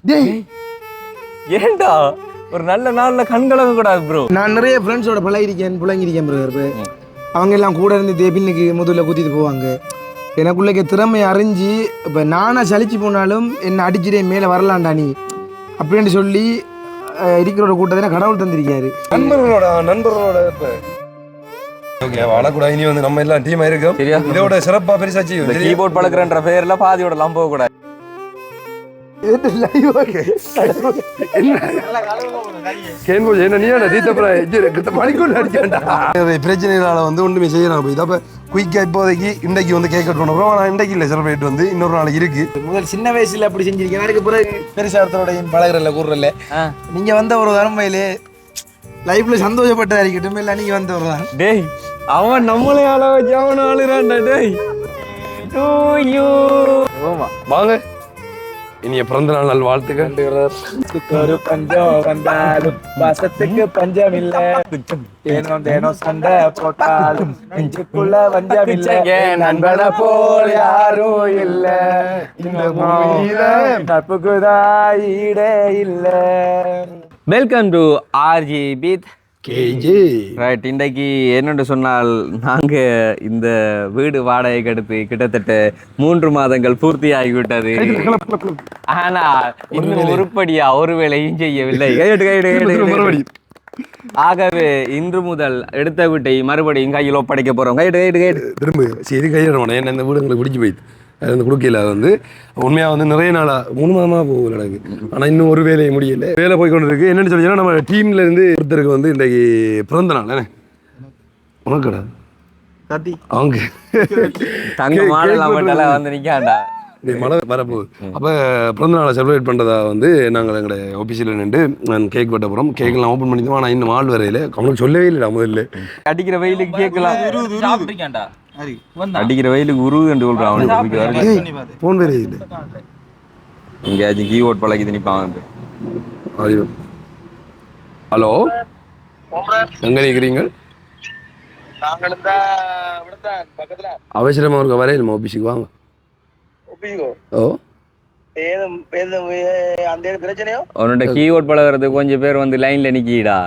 டேய் ஏன்டா ஒரு நல்ல நாள்ல கண்கலங்க கூடாது ப்ரோ. நான் நிறைய ஃப்ரெண்ட்ஸோட புலங்கிருக்கேன் ப்ரோ. அவங்க எல்லாம் கூட இருந்து தேபின்னுக்கு முதல்ல குத்திட்டு போவாங்க. எனக்குள்ளே திறமை அறிஞ்சு இப்போ நானாக சலிச்சு போனாலும் என்னை அடிச்சுட்டே மேலே வரலான்டா நீ அப்படின்னு சொல்லி இருக்கிற ஒரு கூட்டத்தை கடவுள் தந்திருக்காரு. நண்பர்களோட ஓகே வாழக்கூடாது. இனி வந்து நம்ம எல்லாம் டீம் ஆயிருக்கோம். இதோட சிறப்பா பெருசாச்சு கீபோர்ட் பழக்கிறன்ற பேர்ல பாதியோட லம்ப கூடாது. பிரச்சனைகளால வந்து ஒன்றுமே செய்யலாம். இதப்ப குயிக்கா இப்போதைக்கு இன்றைக்கு வந்து கேக் கட் பண்ணுறோம். ஆனால் இன்றைக்கு இல்லை, செலிப்ரேட் வந்து இன்னொரு நாளைக்கு இருக்கு. முதல் சின்ன வயசுல அப்படி செஞ்சிருக்கேன். அதுக்கு பிறகு பெருசாரத்தோட பழகிறல்ல கூடுறல நீங்க வந்த ஒரு தரமையிலே லைஃப்ல சந்தோஷப்பட்டதா இருக்கட்டும். இல்லை நீங்க வந்த ஒரு தான். டேய் அவன் நம்மளே ஆள வச்சு அவன் ஆளுறான்டா. டேய் வாங்க, இனிய பிறந்த நாள் நல் வாழ்த்துக்கள். ஒரு பஞ்சம் வந்தாலும் வாசத்துக்கு பஞ்சம் இல்ல, தேனோ சண்டை போட்டாலும் நெஞ்சுக்குள்ள பஞ்சம் இல்ல, நண்பனை போல் யாரும் இல்ல, இந்த பூமியில தப்புக்குதான் ஈடே இல்ல. வெல்கம் டு ஆர்ஜி பீத் கேஜி. ரைட், இன்றைக்கு என்னென்று சொன்னால் நாங்கள் இந்த வீடு வாடகைக்கு எடுத்து கிட்டத்தட்ட 3 மாதங்கள் பூர்த்தி ஆகிவிட்டது. ஆனால் இன்னும் உருப்படியா ஒரு வேலையும் செய்யவில்லை. ஆகவே இன்று முதல் எடுத்த வீட்டை மறுபடியும் கையில் ஒப்படைக்க போகிறோம். திரும்ப சரி கையிடணும். ஏன்னா இந்த வீடு எங்களுக்கு பிடிச்சி போயிடுது. அது வந்து கொடுக்கல. அது வந்து உண்மையாக வந்து நிறைய நாளாக 3 மாதமாக போகல எனக்கு. ஆனால் இன்னும் ஒரு வேலையை முடியல. வேலை போய் கொண்டு இருக்கு. என்னென்னு சொல்லிச்சுன்னா நம்ம டீம்ல இருந்து ஒருத்தருக்கு வந்து இன்றைக்கு பிறந்த நாள் என்ன உனக்குடா அவங்க வந்து நிற்காண்டா மழை வரப்போகுது. அப்போ பிறந்த நாளை செலிப்ரேட் பண்ணுறதா வந்து நாங்கள் எங்களுடைய ஆஃபீஸில் நின்று நான் கேக் வெட்ட போகிறோம். கேக்கெல்லாம் ஓப்பன் பண்ணிட்டோம். ஆனால் இன்னும் ஆள் வரையில் அவனுக்கு சொல்லவே இல்லைடா. முதல்ல அடிக்கிற வெயிலுக்கு கேட்கலாம். அடிக்கிற வெயிலுக்கு உருவு என்று சொல்றான் அவனுக்கு. போன் வேற இல்லை. எங்கேயாச்சும் கீபோர்ட் பழகி நிற்பாங்க. ஹலோ, எங்கே இருக்கிறீங்க? அவசரமாக இருக்க வரையில் நம்ம ஆஃபீஸுக்கு வாங்க. ஓ அவனோட கீபோர்ட் பழகிறதுக்கு கொஞ்சம் பேர் வந்து லைன்ல நிக்கிடா.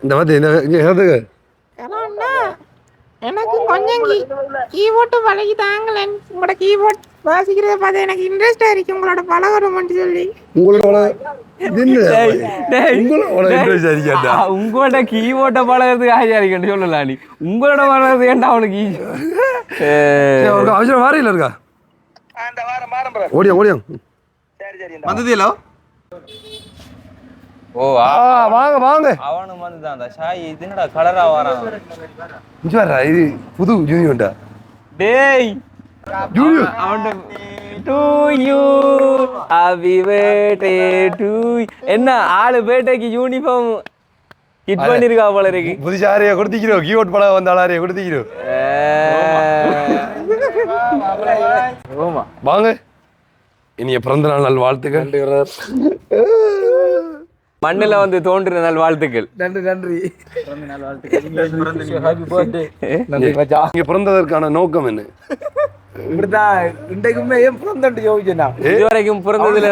இந்த மாதிரி எனக்கு கொஞ்சம் கீபோர்டு பழகி தாங்களேன். உங்களோட கீபோர்ட் வாசிக்கிறத பார்த்து எனக்கு இன்ட்ரெஸ்டா இருக்கு. உங்களோட பழகணும்னு சொல்லி உங்களோட கீபோர்ட பழகிறதுக்கு ஆசையா இருக்குன்னு சொல்லலாம். நீ உங்களோட பழகிறது ஏன்டா அவனுக்கு அவசரம் வாரையில் இருக்கா? ஓடியா ஓடியா வந்ததில்லோ. ஓ வாங்க வாங்க. அவனும் வந்துதான் ஷாய். இது என்னடா கலரா வரான்? இது புது ஜூனியர்டா. டேய் ஜூனியர் அவன் to you happy birthday to. என்ன ஆளு பேட்டைக்கு யூனிஃபார்ம் கிட் பண்ணிருக்கா போல இருக்கு. புதுசாரியா கொடுத்திக்கிறோம். கீபோர்ட் பழக வந்த ஆளாரியா கொடுத்திக்கிறோம். வாங்க, இனிய பிறந்த நாள் நல் வாழ்த்துக்கள். மண்ணில வந்து தோன்றின நல் வாழ்த்துக்கள். நன்றி நன்றி. நீங்க பிறந்ததற்கான நோக்கம் என்ன? இப்படிதான் இன்றைக்குமே ஏன் பிறந்தட்டு யோசிச்சா இதுவரைக்கும் பிறந்ததுல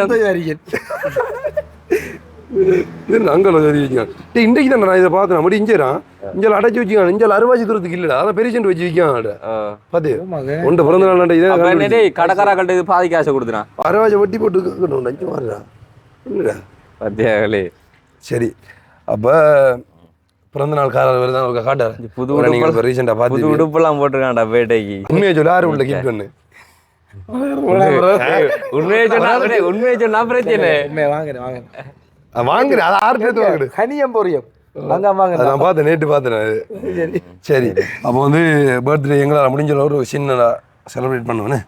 இன்றைக்கு தான் நான் இதை பார்த்தேன். அப்படி இஞ்சேரான் இஞ்சல் அடைச்சி வச்சுக்கான். இஞ்சல் அறுவாச்சி தூரத்துக்கு இல்லடா. அதான் பெரிய வச்சு விற்கான். பாத்து ஒன்று பிறந்த நாள் கடற்கரா கட்டு பாதி காசை கொடுத்துறான். அறுவாச்சி வட்டி போட்டு மாறுறா இல்லடா. பத்தியாகலே சரி. அப்போ பிறந்த நாள் காரணம் தான் காட்டாரு. புது ரீசெண்டாக பார்த்து உடுப்பெல்லாம் போட்டிருக்காண்டா பேட்டைக்கு. உண்மையை சொல்ல யாரும் உள்ள கிஃப்ட் பண்ணு. உண்மையை சொன்னா பிரச்சனை. வாங்குறேன். அதை 6 பேர்த்து வாங்குது. கனியம் பொரியம் நான் பார்த்தேன், நேற்று பார்த்தேன். சரி, அப்போ வந்து பர்த்டே எங்களால் முடிஞ்ச ஒரு சின்னதாக செலிப்ரேட் பண்ணுவேன்னு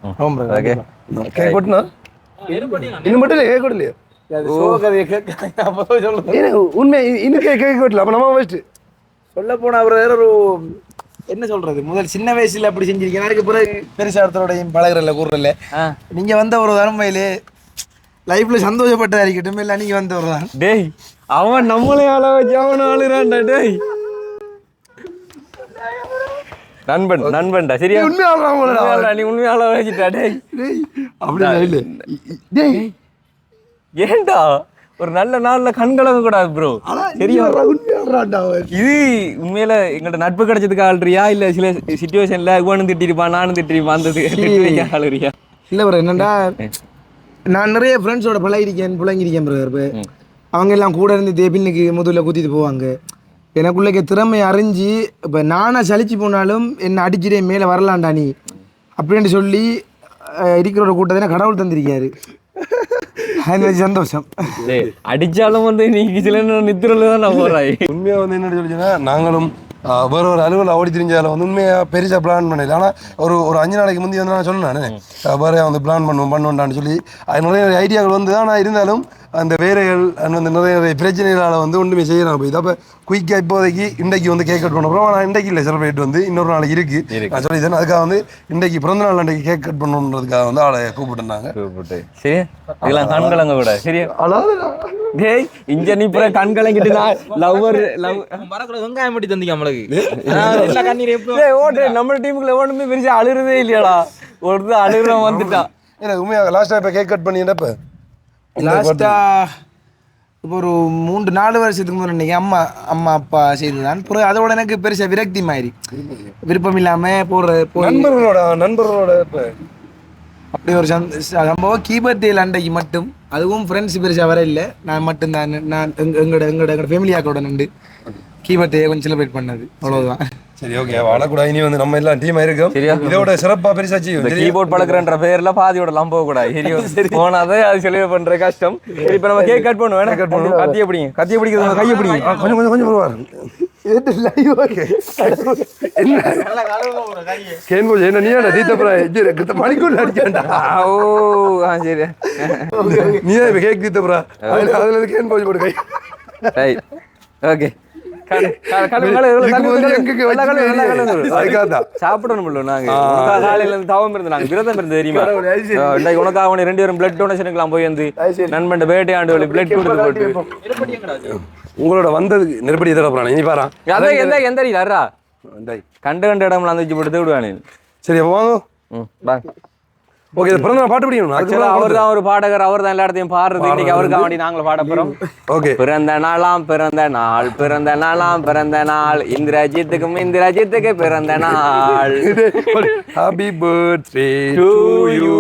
கேக் போட்டுனா இன்னும் மட்டும் இல்லை. கேக் போட்டு இல்லையா? உண்மை இன்னும் கேக் போட்டல. அப்போ நம்ம ஃபர்ஸ்ட் சொல்ல போனா அவர் வேற ஒரு என்ன சொல்றது, முதல் சின்ன வயசுல அப்படி செஞ்சிருக்கேன். அதுக்கு பிறகு பெருசாரத்தோட பழகிறல்ல கூடுறல நீங்க வந்த ஒரு தரமையிலே லைஃப்ல சந்தோஷப்பட்டதா இருக்கட்டும். இல்லை நீங்க வந்த ஒரு தான். டேய் அவன் நம்மளே ஆள வச்சு அவன் ஆளுறான்டா. டேய் நண்பன்டா சரியா உண்மையாளா, நீ உண்மையாள வச்சுட்டா டேய் அப்படி இல்ல டேய் ஏன்டா ஒரு நல்ல நாள்ல கண்கலங்க கூடாது ப்ரோ சரியா உண்மையாளடா இது உண்மையில எங்கள்ட்ட நட்பு கிடைச்சதுக்கு ஆள்றியா இல்ல சில சிச்சுவேஷன்ல இவனும் திட்டிருப்பான் நானும் திட்டிருப்பான் அந்த திட்டு ஆளுறியா இல்லை ப்ரோ என்னண்டா நான் நிறைய ஃப்ரெண்ட்ஸோட புழங்கிருக்கேன் ப்ரோ. அவங்க எல்லாம் கூட இருந்து தேபின்னுக்கு முதல்ல குத்திட்டு போவாங்க. எனக்குள்ளே திறமை அறிஞ்சு இப்போ நானாக சலிச்சு போனாலும் என்னை அடிச்சுட்டே மேலே வரலான்டா நீ அப்படின்னு சொல்லி இருக்கிறோட கூட்டத்தை கடவுள் தந்திருக்காரு. அது வச்சு சந்தோஷம். அடிச்சாலும் வந்து நீங்க சில நித்திரல தான் நான் போறாய். உண்மையா வந்து என்ன சொல்லிச்சுன்னா நாங்களும் வேற ஒரு அலுவலில் ஓடி தெரிஞ்சாலும் வந்து உண்மையாக பெருசாக பிளான் பண்ணல. ஆனால் ஒரு 5 நாளைக்கு முந்தைய வந்து நான் சொன்னேன் வேற வந்து பிளான் பண்ணுவோம்டான்னு சொல்லி அது நிறைய ஐடியாக்கள் வந்து தான். நான் இருந்தாலும் அந்த வேலைகள் வந்து நிறைய பிரச்சனைகளால் வந்து ஒன்றுமே செய்யலாம் போய் அப்போ குயிக்காக இப்போதைக்கு இன்றைக்கு வந்து கேக் கட் பண்ண போகிறோம். ஆனால் இன்றைக்கு இல்லை செலிப்ரேட் வந்து இன்னொரு நாளைக்கு இருக்குது. நான் சொல்லித்தேன் அதுக்காக வந்து இன்றைக்கு பிறந்த நாள் அன்றைக்கு கேக் கட் பண்ணணுன்றதுக்காக வந்து ஆளை கூப்பிட்டுருந்தாங்க. சரி இதெல்லாம் கண்கலங்க கூட சரியா டேய் இங்க நீ புற கண்கலங்கிட்டு லவ் மரக்குள்ள வெங்காயம் மட்டும் தந்திக்க நம்மளுக்கு டேய் ஓடே நம்ம டீமுக்குள்ள ஒண்ணுமே பெருசா அழுறதே இல்லையாடா ஒருத்தர் அழுறவன் வந்துட்டான். ஏன்னா உண்மையாக லாஸ்ட்டாக இப்போ கேக் கட் பண்ணிட்டப்ப லாஸ்ட்டாக இப்போ ஒரு 3-4 வருஷத்துக்கு முன்னாடி இன்னைக்கு அம்மா அப்பா செய்துதான். பிறகு அதோட எனக்கு பெருசாக விரக்தி மாதிரி விருப்பம் இல்லாமல் நண்பர்களோட இப்போ அப்படி ஒரு சம்பவம் கீபர்டேல் அண்டைக்கு மட்டும். அதுவும் ஃப்ரெண்ட்ஸ் பெருசாக வர இல்லை. நான் மட்டும்தான் நான் எங்களோட ஃபேமிலியாக்கோட நின்று கீபர்டே கொஞ்சம் செலிப்ரேட் பண்ணது அவ்வளோதான். சரி ஓகே வாழக்கூடாது. இனி வந்து நம்ம எல்லாம் டீம் இருக்கோம் சரியா இதோட சிறப்பா பெருசாச்சு கீபோர்ட் பழக்கிறன்ற பேர்ல பாதியோட லம்ப கூடாது போனாதே அது செலிப்ரேட் பண்ற கஷ்டம். சரி இப்ப நம்ம கேக் கட் பண்ணுவோம். கத்திய பிடிக்கிறது கையை பிடிக்கும் கொஞ்சம் வருவார் சாப்பிடணும் நாங்க காலையில இருந்து தவம் இருந்து நாங்க விரதம் இருந்து தெரியுமா உனக்காக 2 பேரும் பிளட் டொனேஷனுக்கு போய் வந்து நண்பன் பேட்டை ஆண்டு பிளட் கொடுத்து போட்டு உங்களோட வந்ததுக்கு நெருப்படி எதிர இனி பாரு எந்த யாரா கண்ட இடம்லாம் வந்து போட்டு விடுவானு. சரி அப்போ வாங்க. ஓகே பிறந்த பாட்டு படிக்கணும். அவர் தான் ஒரு பாடகர். அவர் தான் எல்லா இடத்தையும் பாடுறது. இன்னைக்கு அவருக்காக வேண்டி நாங்களும் பாட போறோம். ஓகே பிறந்த நாளாம் பிறந்த நாள் இந்திரஜித்துக்கு பிறந்த நாள். Happy birthday to you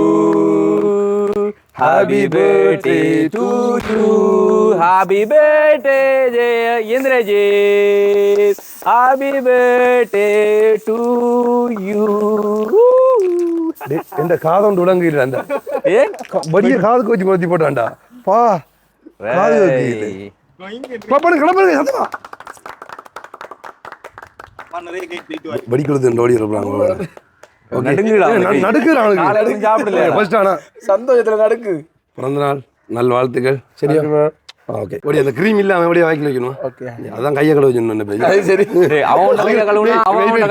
happy birthday to you happy birthday Indrajit happy birthday to you. எந்த காதோண்டு உலங்குற அந்த பெரிய காதுக்கு வச்சு கொளுத்தி போட்டான்டா பா காது வடி கொளுத்து ஓடி இருப்பாங்க சந்தோஷத்துல நடக்கு. பிறந்த நாள் நல் வாழ்த்துக்கள். சரியா ஓகே ஓடி அந்த கிரீம் இல்லாம அப்படியே வாய்க்கில் வைக்கணும். ஓகே அதான் கையை கழுவ சொன்னேன். சரி அவன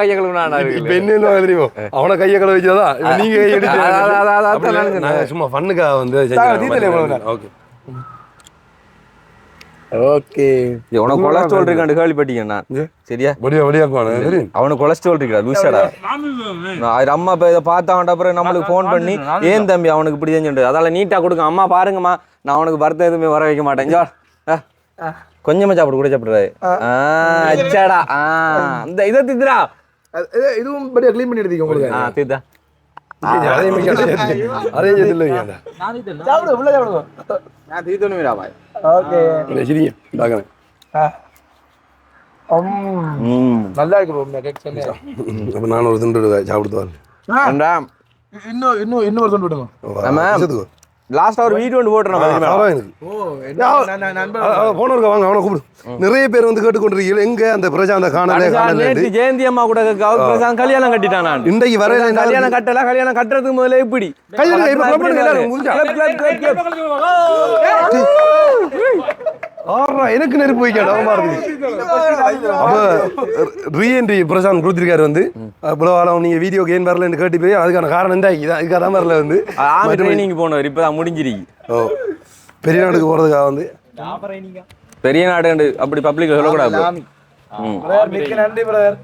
கையை கழுவுனா தெரியும் அவனை கையை கழுவ வச்சாதான் நீங்க கை எடுத்து சும்மா ஃபன்னுக்காக வந்து ஓகே ஓகே உனக்கு கொலஸ்ட்ரால் இருக்கான்னு கேள்விப்பட்டீங்க நான். சரியா அவனுக்கு கொலஸ்ட்ரால் இருக்கா லூசாடா. அம்மா இப்போ இதை பார்த்தான்ட்ட அப்புறம் நம்மளுக்கு ஃபோன் பண்ணி ஏன் தம்பி அவனுக்கு இப்படி செஞ்சுட்டு அதால நீட்டா கொடுங்க அம்மா பாருங்கம்மா நான் அவனுக்கு வருத்தம் எதுவுமே வர வைக்க மாட்டேன். கொஞ்சமா சாப்பிடு கூட சாப்பிடுறாரு. அச்சாடா இந்த இதை தித்துறா இதுவும் படியா க்ளீன் பண்ணி எடுத்தீங்க உங்களுக்கு. தீத்தா நல்லா இருக்கு. நான் ஒரு துண்டு சாப்பிடுவாரு. இன்னொரு துண்டு விடுங்க. லாஸ்டா ஒரு வீடியோ ஒன்று போட்டுறேன். வாங்க அவனை கூப்பிடு. நிறைய பேர் வந்து கேட்டுக்கொண்டிருக்கீங்க எங்க அந்த பிரசாந்த காணல ஜெயந்தி அம்மா கூட கல்யாணம் கட்டிட்டான். நான் இன்றைக்கு வர கல்யாணம் கட்டல. கல்யாணம் கட்டுறதுக்கு முதல்ல எப்படி எனக்கு நெருப்பு வைக்காது ரீஎன்ட்ரி பிரசாந்த் கொடுத்திருக்காரு வந்து இவ்வளவு நீங்க வீடியோக்கு ஏன் வரலன்னு கேட்டு போய் அதுக்கான காரணம் இந்த இதுக்காக தான் வரல வந்து ட்ரைனிங் போனவர் இப்பதான் முடிஞ்சிருக்கு. பெரிய நாடுக்கு போறதுக்காக வந்து பெரிய நாடு அப்படி பப்ளிக் சொல்லக்கூடாது. நன்றி பிரதர்.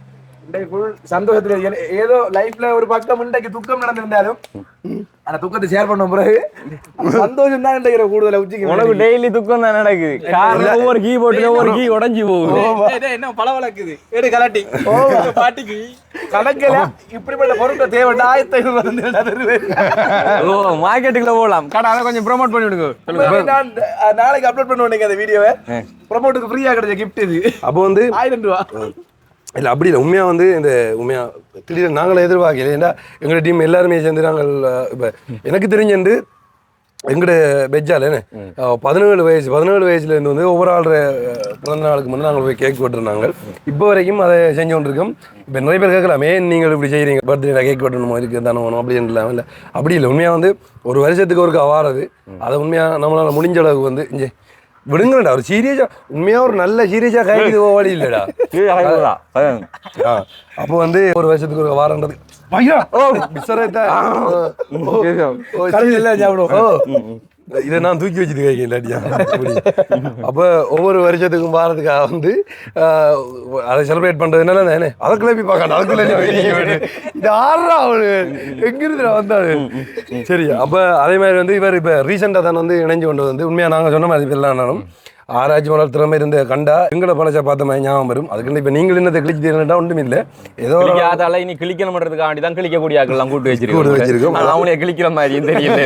இன்றைக்கு full சந்தோஷத்துல இருக்கேன். ஏதோ லைஃப்ல ஒரு பக்கம் இன்றைக்கு துக்கம் நடந்திருந்தாலும் அந்த துக்கத்தை ஷேர் பண்ண பிறகு சந்தோஷம் தான் இன்றைக்கு கூடுதல உச்சிக்கு உனக்கு டெய்லி துக்கம் தான் நடக்குது. காரணம் ஒவ்வொரு கீபோர்டுல ஒரு கீ உடைஞ்சு போகுது. என்ன பல வளர்க்குது எடு கலாட்டி பாட்டிக்கு கணக்கில் இப்படிப்பட்ட பொருட்கள் தேவை 1500 ஓ மார்க்கெட்டுக்குள்ள போகலாம். கடை அதை கொஞ்சம் ப்ரோமோட் பண்ணி விடுங்க. நான் நாளைக்கு அப்லோட் பண்ணுவேன் அந்த வீடியோவை. ப்ரோமோட்டுக்கு ஃப்ரீயா கிடைச்ச கிஃப்ட் இது. அப்போ வந்து 1000 ரூபாய். இல்லை அப்படி இல்லை உண்மையாக வந்து இந்த உண்மையாக திடீர்னு நாங்களே எதிர்பார்க்கல. ஏன்னா எங்களோட டீம் எல்லாருமே சேர்ந்து நாங்கள் இப்போ எனக்கு தெரிஞ்சு எங்களோட பெஜ்ஜால் என்ன 17 வயசுலேருந்து வந்து ஒவ்வொரு ஆள் பிறந்த நாளுக்கு முன்னே நாங்கள் போய் கேக் வெட்டுறாங்க. இப்போ வரைக்கும் அதை செஞ்சு கொண்டிருக்கோம். இப்போ நிறைய பேர் கேட்கலாமே நீங்கள் இப்படி செய்கிறீங்க, பர்த்டே கேக் வெட்டணுமோ இருக்குது தானே வேணும் அப்படின்லாம் இல்லை. அப்படி இல்லை உண்மையாக வந்து ஒரு வருஷத்துக்கு ஒருக்கா வாரது அதை உண்மையாக நம்மளால் முடிஞ்ச அளவுக்கு வந்து இங்கே விடுங்கடா. ஒரு சீரியஸா உண்மையா ஒரு நல்ல சீரியஸா கைது வழி இல்லடா. அப்போ வந்து ஒரு வருஷத்துக்கு ஒரு வாரன்றது இதை நான் தூக்கி வச்சுட்டு கைக்கில்லாட்டியா. அப்போ ஒவ்வொரு வருஷத்துக்கும் வாரத்துக்காக வந்து அதை செலிப்ரேட் பண்றதுனால நானே அதை கிளப்பி பார்க்கணும். அதுக்குள்ள இந்த ஆறா அவனு எங்கிருந்து வந்தாரு. சரி அப்போ அதே மாதிரி வந்து இவர் இப்போ ரீசெண்டாக தான் வந்து இணைஞ்சு கொண்டு வந்து உண்மையாக நாங்கள் சொன்ன மாதிரி எல்லாம் ஆராய்ச்சி மலர் திறமை இருந்த கண்டா எங்களை பழச்சா பார்த்த மாதிரி ஞாபகம் வரும். அதுக்கு இப்போ நீங்கள் என்னத்தை கிழிச்சு தீரா ஒன்றும் இல்லை. ஏதோ அதால இனி கிளிக்கணும் பண்றதுக்காண்டி தான் கிளிக்கக்கூடிய ஆக்கெல்லாம் கூட்டு வச்சிருக்கோம். அவங்களே கிளிக்கிற மாதிரி தெரியல.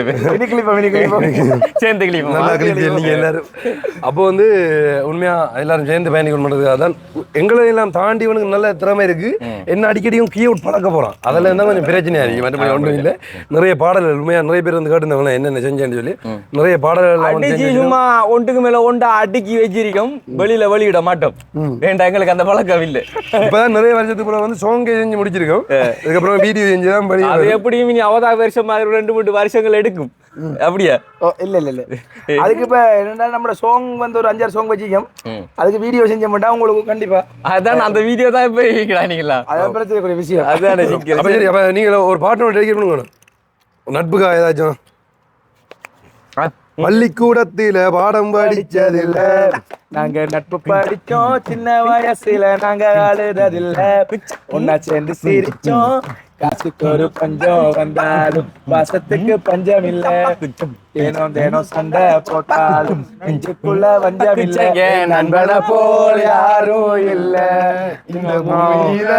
சேர்ந்து கிளிப்போம் நல்லா கிளிச்சு நீங்க எல்லாரும். அப்போ வந்து உண்மையா எல்லாரும் சேர்ந்து பயணிக்கணும் பண்றதுக்காக தான் எங்களை எல்லாம் தாண்டி உனக்கு நல்ல திறமை இருக்கு. என்ன அடிக்கடியும் கீழ் பழக்க போறான். அதில் இருந்தால் கொஞ்சம் பிரச்சனையா இருக்கு. மற்றபடி ஒன்றும் இல்லை. நிறைய பாடல்கள் உண்மையா நிறைய பேர் வந்து கேட்டுருந்தவங்க என்னென்ன செஞ்சேன்னு சொல்லி நிறைய பாடல்கள் சும்மா ஒன்றுக்கு மேல ஒன்றா அடிக்கி வச்சிருக்கோம். வெளியில வெளியிட மாட்டோம். வேண்டாம் எங்களுக்கு அந்த பழக்கம் இல்லை. இப்பதான் நிறைய வருஷத்துக்கு வந்து சோங்க செஞ்சு முடிச்சிருக்கோம். அதுக்கப்புறம் வீடியோ செஞ்சுதான் அது எப்படியும் இனி அவதா வருஷம் 2-3 வருஷங்கள் எடுக்கும். அப்படியா? இல்ல இல்ல இல்ல அதுக்கு இப்ப என்னன்னா நம்ம சாங் வந்து ஒரு 5-6 சாங் வச்சிருக்கோம். அதுக்கு வீடியோ செஞ்ச மாட்டா உங்களுக்கு கண்டிப்பா அதான் அந்த வீடியோ தான் இப்ப இருக்கிறாங்களா. அதான் பிரச்சனை விஷயம். அதான் சரி. அப்ப நீங்க ஒரு பாட்டு டெடிகேட் பண்ணுங்க நட்புக்கா ஏதாச்சும். பள்ளிக்கூடத்தில பாடம் படிச்சதில்ல நாங்க நட்பு படிச்சோம். சின்ன வயசுல நாங்க அழுததில்ல. ஒன்னா சேர்ந்து சிரிச்சோம். காசுக்கு ஒரு பஞ்சம் வந்தாலும் பாசத்துக்கு பஞ்சம் இல்ல. தேனோம் தேனோம் சண்டை போட்டாலும் நெஞ்சுக்குள்ள வஞ்சம் இல்ல. நண்பனை போல் யாரும் இல்ல இந்த பூமியில.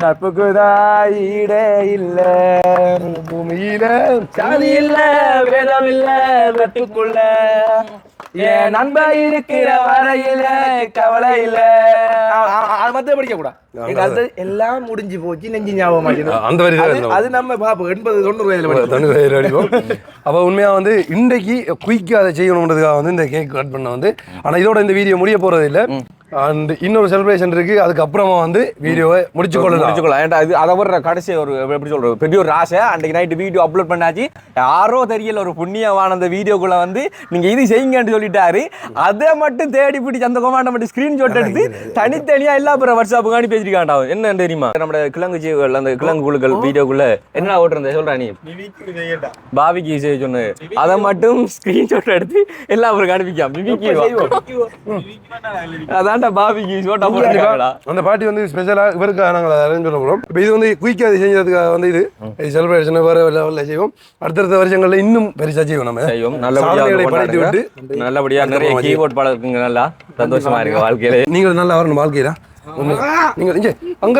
நட்புக்குதான் ஈடே இல்ல பூமியில. சாதி இல்ல வேதம் இல்ல நட்புக்குள்ள. என் நண்ப இருக்கிற வரையில கவலை இல்ல. மத்த படிக்க கூடாது. எல்லாம் முடிஞ்சு போச்சு. நெஞ்சு ஞாபகம் அந்த வரி அது நம்ம பாப்போம் 80-90 வயதுல அடிப்போம். அப்போ உண்மையா வந்து இன்றைக்கு குயிக்காக அதை செய்யணுன்றதுக்காக வந்து இந்த கேக் கட் பண்ண வந்து. ஆனா இதோட இந்த வீடியோ முடிய போறது இல்லை. அண்ட் இன்னொரு செலிப்ரேஷன் இருக்கு. அதுக்கப்புறமா வந்து வீடியோவை முடிச்சுக்கொள்ளலாம். ஏன்டா இது அதை வர்ற கடைசி ஒரு எப்படி சொல்றது பெரிய ஒரு ஆசை. அன்றைக்கு நைட்டு வீடியோ அப்லோட் பண்ணாச்சு. யாரோ தெரியல ஒரு புண்ணியவான அந்த வீடியோக்குள்ள வந்து நீங்க இது செய்யுங்கன்னு சொல்லிட்டாரு. அதை மட்டும் தேடி பிடிச்சி அந்த கொமாண்டை மட்டும் ஸ்கிரீன்ஷாட் எடுத்து தனித்தனியா எல்லா பேரும் வாட்ஸ்அப்புக்கு அனுப்பி வச்சிருக்காண்டா. என்ன தெரியுமா நம்ம கிழங்கு ஜீவல் அந்த கிழங்கு குழுக்கள் வீடியோக்குள்ள என்ன ஓட்டுறத சொல்றா நீ பாபிக்கு செய்ய சொன்ன அதை மட்டும் ஸ்கிரீன்ஷாட் எடுத்து எல்லா பேருக்கு அனுப்பிக்கலாம். அதான் பாபிக்கு சோட்டா போட்டுருக்காங்களா. அந்த பாட்டி வந்து ஸ்பெஷலா இவருக்காக நாங்கள் அரேஞ்ச் பண்ண போறோம். இப்போ இது வந்து குயிக்கா அது செஞ்சதுக்காக வந்து இது செலிப்ரேஷன் வேற லெவலில் செய்வோம். அடுத்தடுத்த வருஷங்கள்ல இன்னும் பெருசா செய்வோம். நம்ம செய்வோம். நல்லபடியாக படைத்து விட்டு நல்லபடியா நிறைய கீபோர்ட் பாடலுக்குங்க. நல்லா சந்தோஷமா இருக்கு வாழ்க்கையில. நீங்கள் நல்லா வரணும் வாழ்க்கையில. நீங்கள் அங்க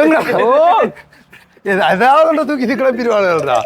அதாவது தூக்கி கிளப்பிடுவாங்க.